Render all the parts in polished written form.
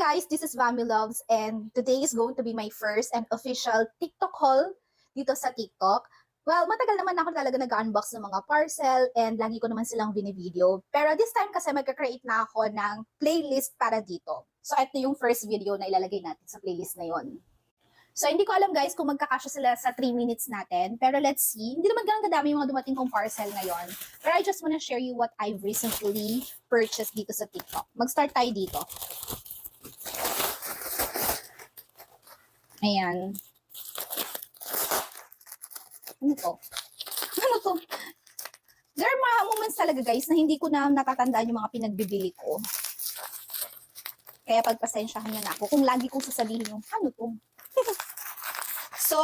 guys, this is Vami Loves and today is going to be my first and official TikTok haul dito sa TikTok. Well, matagal naman ako talaga nag-unbox ng mga parcel and lagi ko naman silang binivideo. Pero this time kasi magka-create na ako ng playlist para dito. So ito yung first video na ilalagay natin sa playlist na yon. So hindi ko alam guys kung magkakasya sila sa 3 minutes natin. Pero let's see. Hindi naman ganun kadami yung mga dumating kong parcel ngayon. Pero I just wanna share you what I've recently purchased dito sa TikTok. Mag-start tayo dito. Ayan. Ano to? Ano to? There are mga moments talaga guys na hindi ko na natatandaan yung mga pinagbibili ko. Kaya pagpasensyahan niyo na ako kung lagi kong sasabihin yung ano to. So,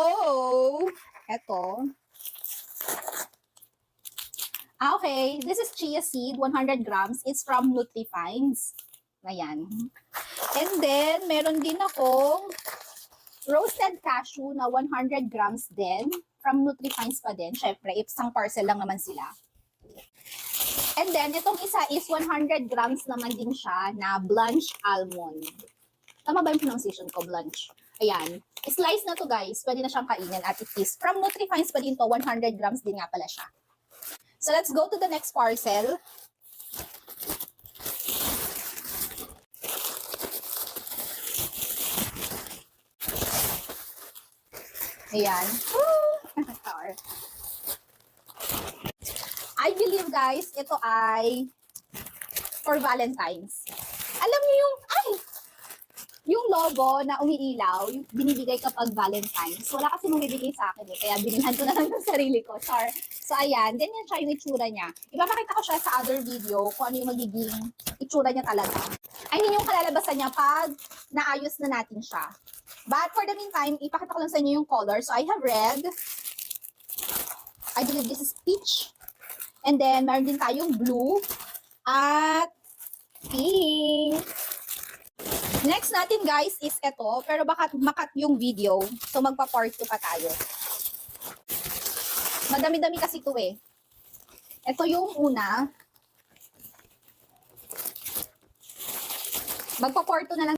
eto. Okay. This is chia seed, 100 grams. It's from Nutrifinds. Ayan. And then, meron din akong roasted cashew na 100 grams din. From Nutrifinds pa din. Syempre, isang parcel lang naman sila. And then, itong isa is 100 grams naman din siya na blanched almond. Tama ba yung pronunciation ko, blanch? Ayan. Slice na to guys. Pwede na siyang kainin at it is from Nutrifinds pa din to. 100 grams din nga pala siya. So, let's go to the next parcel. Ayan. I believe guys, ito ay for Valentine's. Alam niyo yung logo na umiilaw, yung binibigay kapag Valentine's. Wala kasi bumibigay sa akin kaya binilhan ko na lang ng sarili ko. Char. So ayan, ganyan siya yung itsura niya. Ipapakita ko siya sa other video kung ano yung magiging itsura niya talaga. I mean yung kalalabasan niya pag naayos na natin siya. But for the meantime, ipakita ko lang sa inyo yung color. So I have red. I believe this is peach. And then, meron din tayong blue at pink. Next natin guys is ito. Pero baka makat yung video. So magpa-part 2 pa tayo. Madami-dami kasi ito eh. Ito yung una. Magpa-part 2 na lang.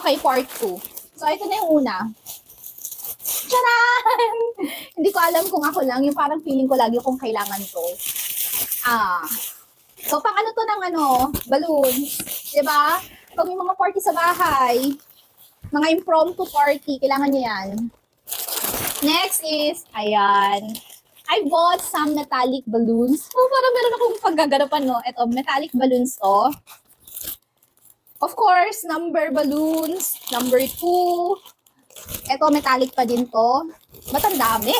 Okay, part 2. So, ito na yung una. Charan! Hindi ko alam kung ako lang. Yung parang feeling ko lagi kung kailangan to. So, pang ano to ng balloons. Diba? Pag may mga party sa bahay, mga impromptu party, kailangan nyo yan. Next is, ayan. I bought some metallic balloons. Oh, parang meron akong paggaganapan, no? Ito, metallic balloons to. Of course, number balloons, number 2. Ito, metallic pa din to. Ba't ang dami?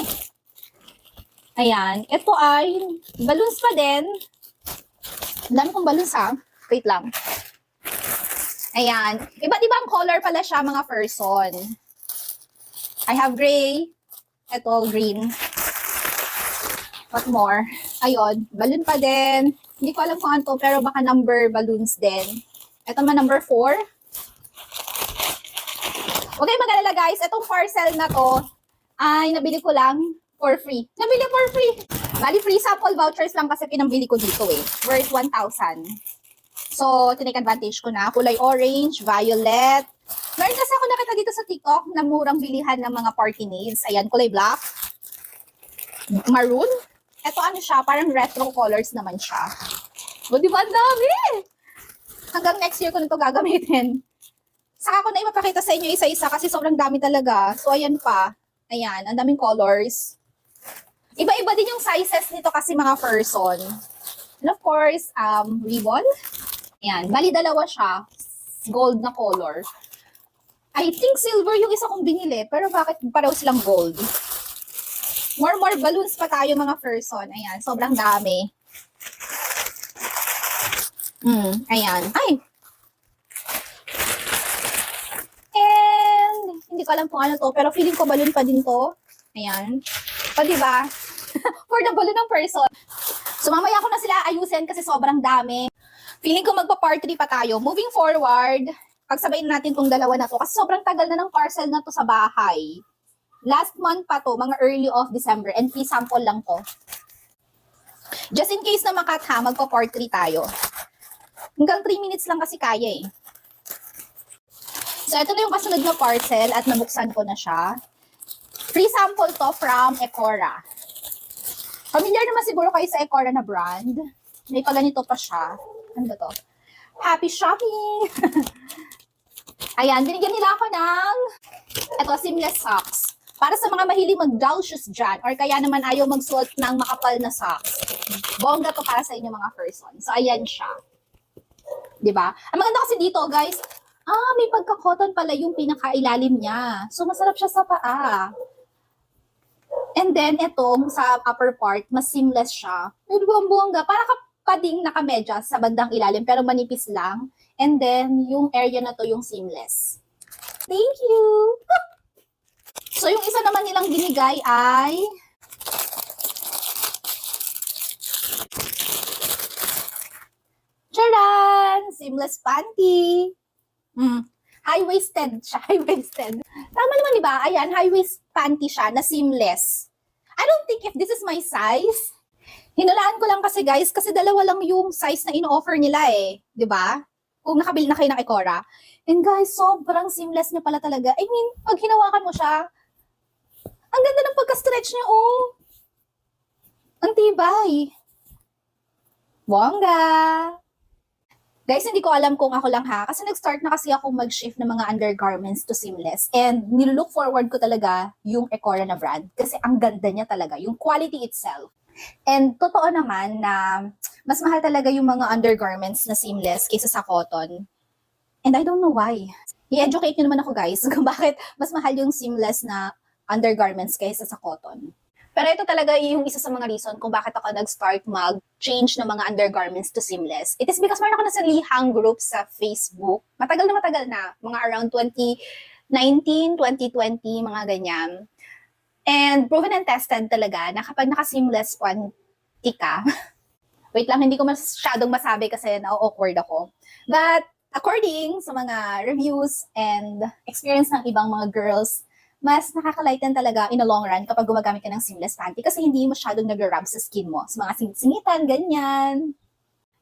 Ayan. Ito ay balloons pa din. Ang dami kong balloons ha. Wait lang. Ayan. Iba't ibang color pala siya mga person. I have gray. Ito, green. What more? Ayun. Balloon pa din. Hindi ko alam kung ano to, pero baka number balloons din. Ito man number 4. Okay, mag-alala guys. Itong parcel na to ay nabili ko lang for free. Nabili for free. Bali, free sample vouchers lang kasi pinambili ko dito eh. Worth 1,000. So, tinake advantage ko na. Kulay orange, violet. Meron kasi ako nakita dito sa TikTok na murang bilihan ng mga party needs. Ayan, kulay black. Maroon. Ito ano siya, parang retro colors naman siya. O, di ba ang dami? Hanggang next year ko nito gagamitin. Saka ko na ipapakita sa inyo isa-isa kasi sobrang dami talaga. So, ayan pa. Ayan, ang daming colors. Iba-iba din yung sizes nito kasi mga person. And of course, ribbon. Ayan, bali dalawa siya. Gold na color. I think silver yung isa kong binili. Pero bakit pareho silang gold? More balloons pa tayo mga person. Ayan, sobrang dami. Ayan. Ay! And, hindi ko alam kung ano to, pero feeling ko balloon pa din to. Ayan. O, diba? For the balloon ng person. So, mamaya ko na sila ayusin kasi sobrang dami. Feeling ko magpa-part 3 pa tayo. Moving forward, pagsabayin natin tong dalawa na to kasi sobrang tagal na ng parcel na to sa bahay. Last month pa to, mga early of December, and free sample lang to. Just in case na makat ha, magpa-part 3 tayo. Hanggang 3 minutes lang kasi kaya eh. So, ito na yung kasunod na parcel at nabuksan ko na siya. Free sample to from Ecora. Familiar naman siguro kayo sa Ecora na brand. May paganito pa siya. Ano ba to? Happy shopping! Ayan, binigyan nila ako ng seamless socks. Para sa mga mahilig mag-doll shoes dyan, or kaya naman ayaw magsuot ng makapal na socks. Bongga to para sa inyo mga person. So, ayan siya. Diba? Ang maganda kasi dito, guys, may pagka-cotton pala yung pinakailalim niya. So, masarap siya sa paa. And then, itong sa upper part, mas seamless siya. Medyo bongga. Para pa ding nakamedyas sa bandang ilalim, pero manipis lang. And then, yung area na to yung seamless. Thank you! So, yung isa naman nilang binigay ay charan! Seamless panty. High-waisted siya. High-waisted. Tama naman, di ba? Ayan, high-waist panty siya na seamless. I don't think if this is my size. Hinulaan ko lang kasi guys, kasi dalawa lang yung size na ino-offer nila eh. Di ba? Kung nakabili na kayo ng Ecora. And guys, sobrang seamless niya pala talaga. I mean, pag hinawakan mo siya, ang ganda ng pagka-stretch niya, oh. Ang tibay. Bongga. Guys, hindi ko alam kung ako lang ha. Kasi nag-start na kasi ako mag-shift ng mga undergarments to seamless. And nilook forward ko talaga yung Ecora na brand. Kasi ang ganda niya talaga. Yung quality itself. And totoo naman na mas mahal talaga yung mga undergarments na seamless kaysa sa cotton. And I don't know why. I-educate nyo naman ako guys kung bakit mas mahal yung seamless na undergarments kaysa sa cotton. Pero ito talaga yung isa sa mga reason kung bakit ako nag-start mag-change ng mga undergarments to seamless. It is because meron ako na sa lihang group sa Facebook. Matagal na. Mga around 2019, 2020, mga ganyan. And proven and tested talaga na kapag naka-seamless panty ka, wait lang, hindi ko masyadong masabi kasi na-awkward ako. But according sa mga reviews and experience ng ibang mga girls, mas nakaka-lighten talaga in the long run kapag gumagamit ka ng seamless panty kasi hindi masyadong nag-rub sa skin mo. Sa mga singit-singitan, ganyan.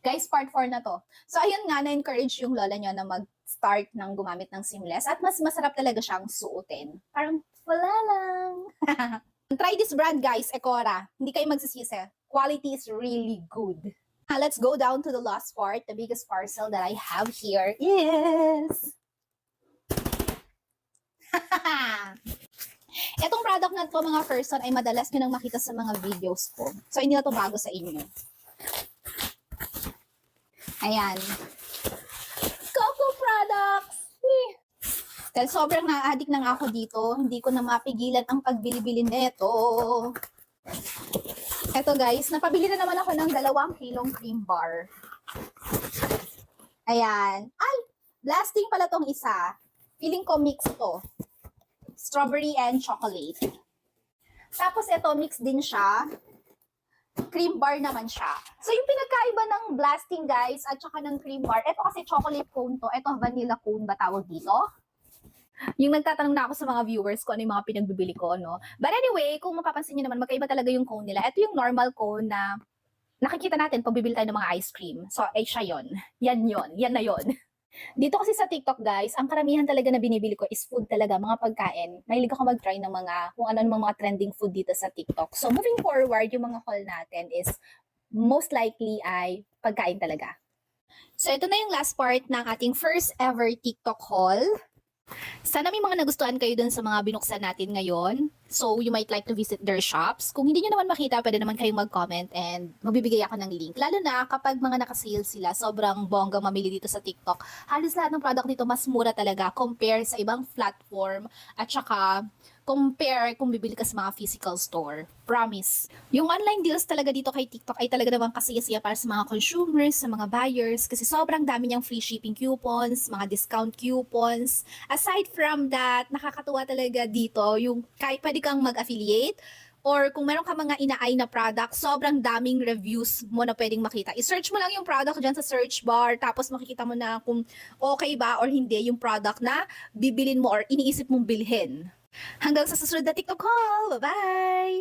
Guys, part 4 na to. So, ayun nga, na-encourage yung lola nyo na mag-start ng gumamit ng seamless at mas masarap talaga siyang suotin. Parang, wala lang. Try this brand, guys, Ecora. Hindi kayo magsisisi. Quality is really good. Let's go down to the last part. The biggest parcel that I have here is... Etong product na to mga person ay madalas nyo nang makita sa mga videos ko. So, hindi na to bago sa inyo. Ayan. Coco products! Dahil sobrang na-addict na nga ako dito, hindi ko na mapigilan ang pagbili-bili nito. Eto guys, napabili na naman ako ng 2 kilong cream bar. Ayan. Ay! Blasting pala tong isa. Feeling ko mix to. Strawberry and chocolate. Tapos ito, mix din siya. Cream bar naman siya. So yung pinagkaiba ng blasting guys at saka ng cream bar, ito kasi chocolate cone to. Ito vanilla cone ba tawag dito? Yung nagtatanong na ako sa mga viewers ko ano yung mga pinagbibili ko, no? But anyway, kung mapapansin nyo naman, magkaiba talaga yung cone nila. Ito yung normal cone na nakikita natin pag bibili tayo ng mga ice cream. So, ay siya yun. Yan yun. Yan na yun. Dito kasi sa TikTok guys, ang karamihan talaga na binibili ko is food talaga, mga pagkain. Mahilig ako mag-try ng mga, kung ano mga trending food dito sa TikTok. So moving forward, yung mga haul natin is most likely ay pagkain talaga. So ito na yung last part ng ating first ever TikTok haul. Sana may mga nagustuhan kayo dun sa mga binuksan natin ngayon. So, you might like to visit their shops. Kung hindi nyo naman makita, pwede naman kayong mag-comment and magbibigay ako ng link. Lalo na kapag mga nakasale sila, sobrang bonggang mamili dito sa TikTok. Halos lahat ng product dito mas mura talaga compare sa ibang platform at saka compare kung bibili ka sa mga physical store. Promise. Yung online deals talaga dito kay TikTok ay talaga namang kasiyasiya para sa mga consumers, sa mga buyers, kasi sobrang dami niyang free shipping coupons, mga discount coupons. Aside from that, nakakatuwa talaga dito yung kahit pwede kang mag-affiliate or kung meron ka mga inaay na product, sobrang daming reviews mo na pwedeng makita. I-search mo lang yung product dyan sa search bar, tapos makikita mo na kung okay ba or hindi yung product na bibilin mo or iniisip mong bilhin. Hanggang sa susunod na TikTok haul. Bye-bye!